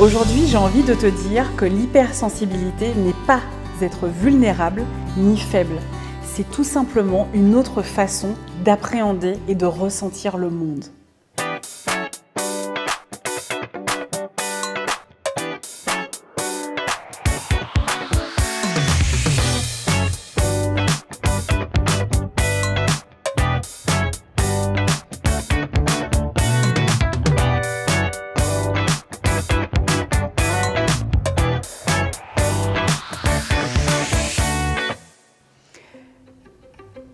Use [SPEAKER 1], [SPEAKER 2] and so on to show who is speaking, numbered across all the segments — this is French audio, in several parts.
[SPEAKER 1] Aujourd'hui, j'ai envie de te dire que l'hypersensibilité n'est pas être vulnérable ni faible. C'est tout simplement une autre façon d'appréhender et de ressentir le monde.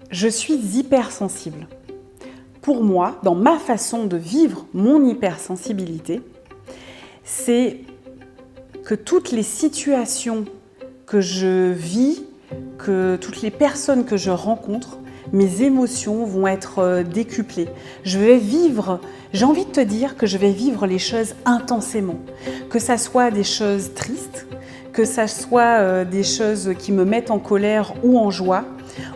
[SPEAKER 1] Je suis hypersensible. Pour moi, dans ma façon de vivre mon hypersensibilité, c'est que toutes les situations que je vis, que toutes les personnes que je rencontre, mes émotions vont être décuplées. J'ai envie de te dire que je vais vivre les choses intensément. Que ça soit des choses tristes, que ça soit des choses qui me mettent en colère ou en joie,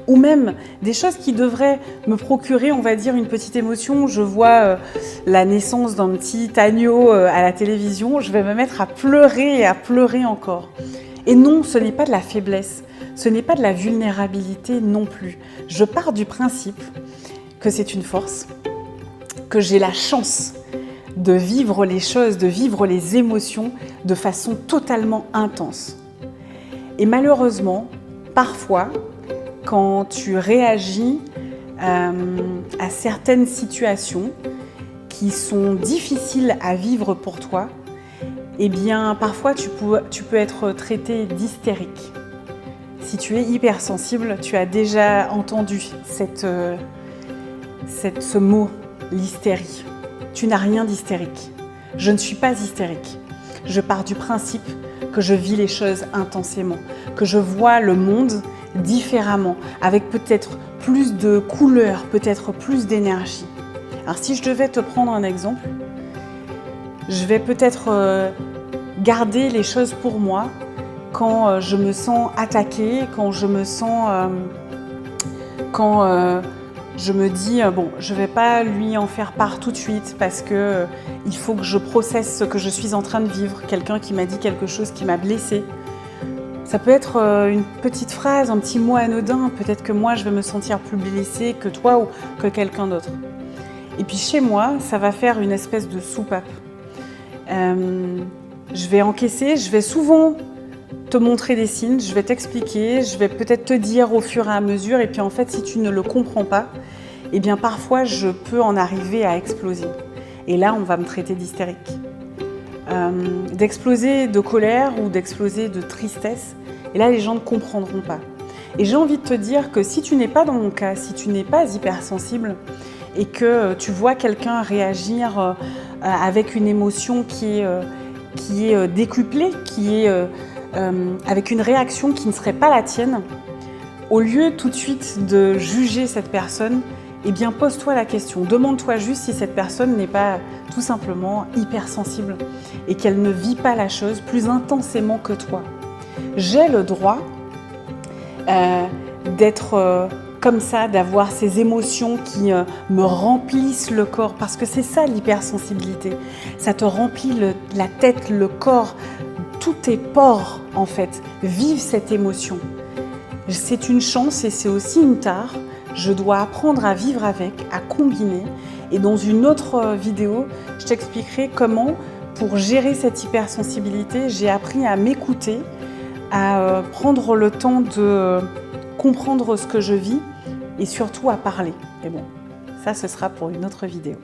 [SPEAKER 1] ou même des choses qui devraient me procurer, on va dire, une petite émotion. Je vois la naissance d'un petit agneau à la télévision, je vais me mettre à pleurer et à pleurer encore. Et non, ce n'est pas de la faiblesse, ce n'est pas de la vulnérabilité non plus. Je pars du principe que c'est une force, que j'ai la chance de vivre les choses, de vivre les émotions de façon totalement intense. Et malheureusement, parfois, quand tu réagis à certaines situations qui sont difficiles à vivre pour toi, eh bien, parfois tu peux être traité d'hystérique. Si tu es hypersensible, tu as déjà entendu ce mot, l'hystérie. Tu n'as rien d'hystérique. Je ne suis pas hystérique. Je pars du principe que je vis les choses intensément, que je vois le monde différemment, avec peut-être plus de couleurs, peut-être plus d'énergie. Alors si je devais te prendre un exemple, je vais peut-être garder les choses pour moi quand je me sens attaquée, quand je me sens... je me dis, bon, je ne vais pas lui en faire part tout de suite parce que il faut que je processe ce que je suis en train de vivre. Quelqu'un qui m'a dit quelque chose qui m'a blessée. Ça peut être une petite phrase, un petit mot anodin. Peut-être que moi, je vais me sentir plus blessée que toi ou que quelqu'un d'autre. Et puis chez moi, ça va faire une espèce de soupape. Je vais encaisser, je vais souvent te montrer des signes, je vais t'expliquer, je vais peut-être te dire au fur et à mesure. Et puis en fait, si tu ne le comprends pas, eh bien parfois, je peux en arriver à exploser. Et là, on va me traiter d'hystérique. D'exploser de colère ou d'exploser de tristesse. Et là, les gens ne comprendront pas. Et j'ai envie de te dire que si tu n'es pas dans mon cas, si tu n'es pas hypersensible et que tu vois quelqu'un réagir avec une émotion qui est décuplée, qui est avec une réaction qui ne serait pas la tienne, au lieu tout de suite de juger cette personne, eh bien pose-toi la question, demande-toi juste si cette personne n'est pas tout simplement hypersensible et qu'elle ne vit pas la chose plus intensément que toi. J'ai le droit d'être comme ça, d'avoir ces émotions qui me remplissent le corps, parce que c'est ça l'hypersensibilité. Ça te remplit la tête, le corps, tous tes pores en fait vivent cette émotion. C'est une chance et c'est aussi une tare. Je dois apprendre à vivre avec, à combiner. Et dans une autre vidéo, je t'expliquerai comment, pour gérer cette hypersensibilité, j'ai appris à m'écouter, à prendre le temps de comprendre ce que je vis et surtout à parler. Et bon, ça, ce sera pour une autre vidéo.